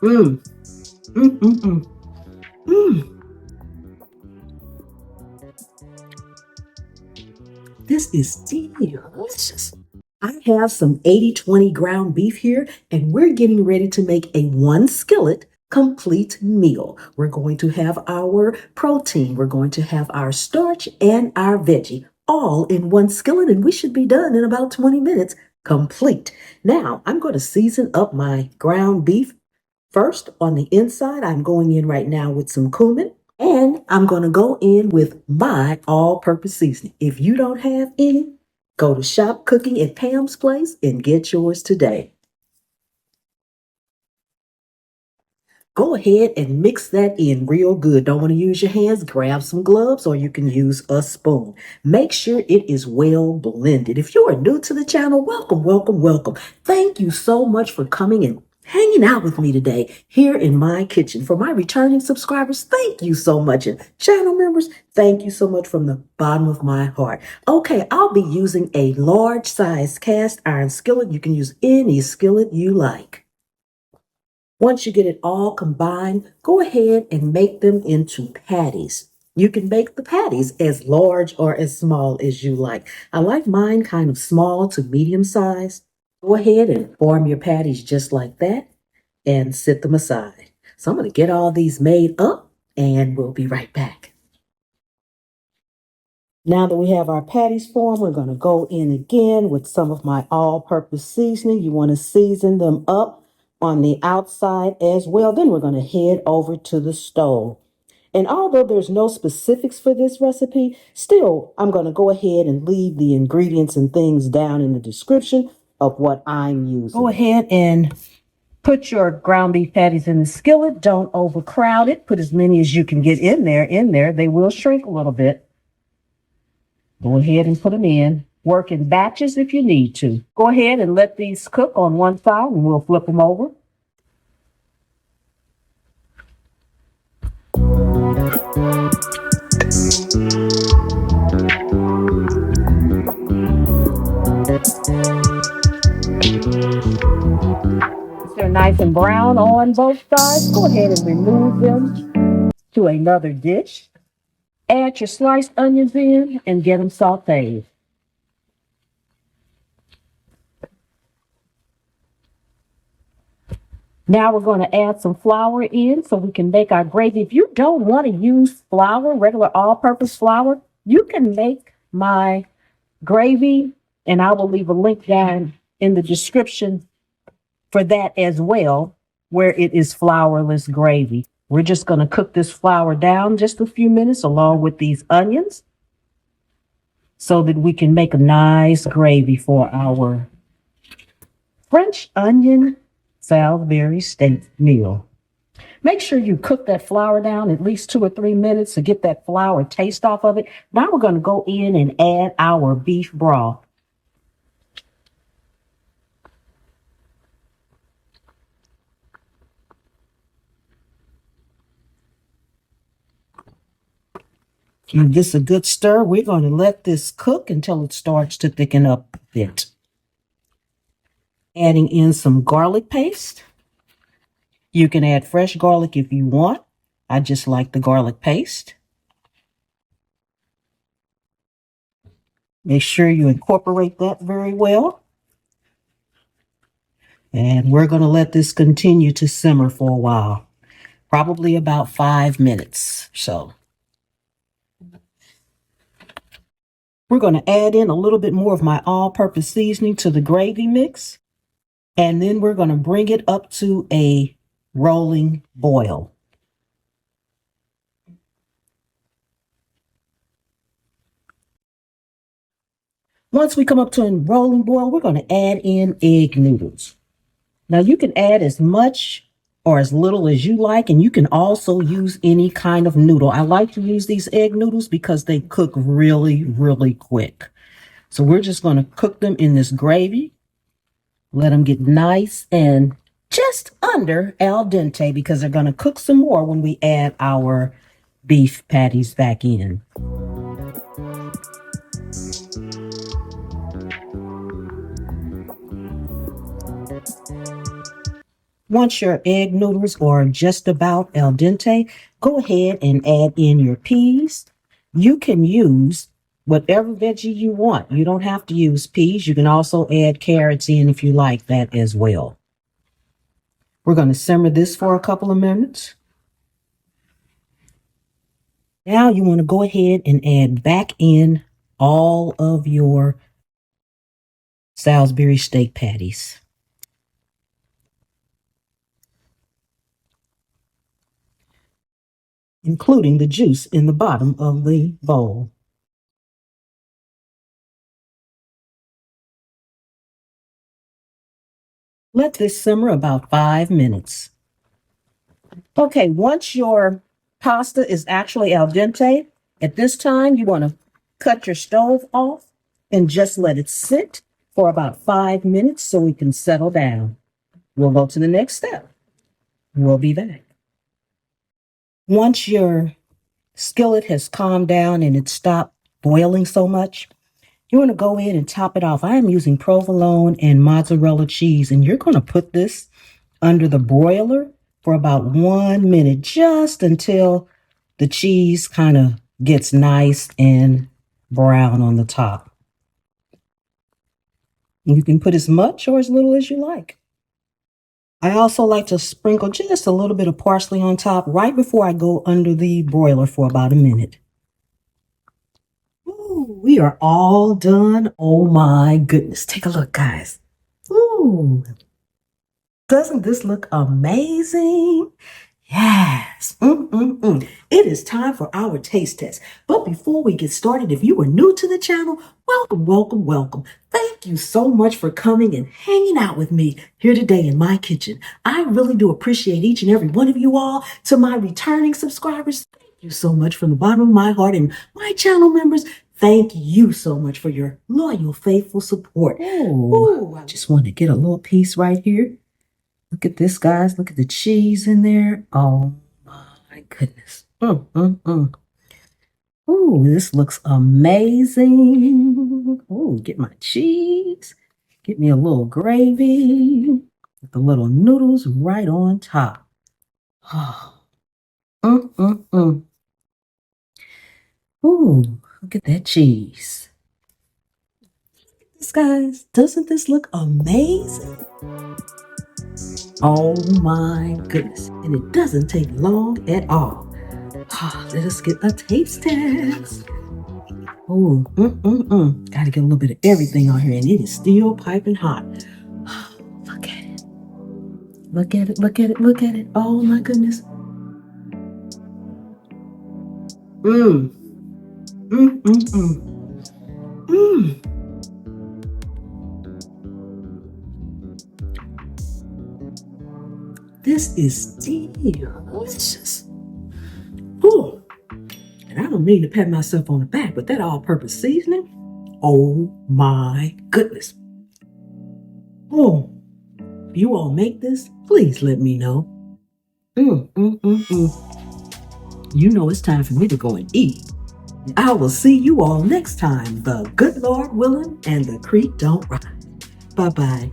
Mmm. Mmm. Mmm. Mmm. Mmm. This is delicious. I have some 80/20 ground beef here, and we're getting ready to make a one skillet complete meal. We're going to have our protein, we're going to have our starch, and our veggie all in one skillet, and we should be done in about 20 minutes complete. Now, I'm going to season up my ground beef. First, on the inside, I'm going in right now with some cumin. And I'm going to go in with my all purpose seasoning. If you don't have any, go to Shop Cooking at Pam's Place and get yours today. Go ahead and mix that in real good. Don't want to use your hands? Grab some gloves or you can use a spoon. Make sure it is well blended. If you are new to the channel, welcome, welcome, welcome. Thank you so much for coming and hanging out with me today here in my kitchen. For my returning subscribers, thank you so much. And channel members, thank you so much from the bottom of my heart. Okay, I'll be using a large size cast iron skillet. You can use any skillet you like. Once you get it all combined, go ahead and make them into patties. You can make the patties as large or as small as you like. I like mine kind of small to medium size. Go ahead and form your patties just like that and set them aside. So I'm going to get all these made up and we'll be right back. Now that we have our patties formed, we're going to go in again with some of my all-purpose seasoning. You want to season them up on the outside as well. Then we're going to head over to the stove. And although there's no specifics for this recipe, still, I'm going to go ahead and leave the ingredients and things down in the description of what I'm using. Go ahead and put your ground beef patties in the skillet. Don't overcrowd it. Put as many as you can get in there. They will shrink a little bit. Go ahead and put them in. Work in batches if you need to. Go ahead and let these cook on one side and we'll flip them over. Once they're nice and brown on both sides, go ahead and remove them to another dish. Add your sliced onions in and get them sauteed. Now we're going to add some flour in so we can make our gravy. If you don't want to use flour, regular all-purpose flour, you can make my gravy, and I will leave a link down in the description for that as well, where it is flourless gravy. We're just going to cook this flour down just a few minutes along with these onions so that we can make a nice gravy for our French onion Salisbury steak meal. Make sure you cook that flour down at least 2 or 3 minutes to get that flour taste off of it. Now we're going to go in and add our beef broth. Give this a good stir. We're going to let this cook until it starts to thicken up a bit. Adding in some garlic paste. You can add fresh garlic if you want. I just like the garlic paste. Make sure you incorporate that very well. And we're going to let this continue to simmer for a while. Probably about 5 minutes. So we're going to add in a little bit more of my all-purpose seasoning to the gravy mix. And then we're going to bring it up to a rolling boil. Once we come up to a rolling boil, we're going to add in egg noodles. Now you can add as much or as little as you like, and you can also use any kind of noodle. I like to use these egg noodles because they cook really, really quick. So we're just going to cook them in this gravy. Let them get nice and just under al dente because they're going to cook some more when we add our beef patties back in. Once your egg noodles are just about al dente, go ahead and add in your peas. You can use whatever veggie you want. You don't have to use peas. You can also add carrots in if you like that as well. We're going to simmer this for a couple of minutes. Now you want to go ahead and add back in all of your Salisbury steak patties. Including the juice in the bottom of the bowl. Let this simmer about 5 minutes. Okay, once your pasta is actually al dente, at this time you want to cut your stove off and just let it sit for about 5 minutes so it can settle down. We'll go to the next step. We'll be back. Once your skillet has calmed down and it stopped boiling so much, you want to go in and top it off. I am using provolone and mozzarella cheese, and you're going to put this under the broiler for about 1 minute, just until the cheese kind of gets nice and brown on the top. You can put as much or as little as you like. I also like to sprinkle just a little bit of parsley on top right before I go under the broiler for about a minute. Ooh, we are all done. Oh my goodness. Take a look, guys. Ooh. Doesn't this look amazing? Yes. It is time for our taste test. But before we get started, if you are new to the channel, welcome, welcome, welcome. Thank you so much for coming and hanging out with me here today in my kitchen. I really do appreciate each and every one of you all. To my returning subscribers, thank you so much from the bottom of my heart. And my channel members, thank you so much for your loyal, faithful support. Ooh, I just want to get a little piece right here. Look at this, guys. Look at the cheese in there. Oh, my goodness. Ooh, this looks amazing. Ooh, get my cheese. Get me a little gravy. With the little noodles right on top. Oh. Ooh, look at that cheese. This, guys. Doesn't this look amazing? Oh my goodness. And it doesn't take long at all. Let us get a taste test. Oh, Gotta get a little bit of everything on here, and it is still piping hot. Look at it. Look at it, look at it, look at it. Oh my goodness. This is delicious. Ooh. And I don't mean to pat myself on the back, but that all-purpose seasoning, oh my goodness. Oh, if you all make this, please let me know. You know it's time for me to go and eat. I will see you all next time, the good Lord willing and the creek don't rise. Bye-bye.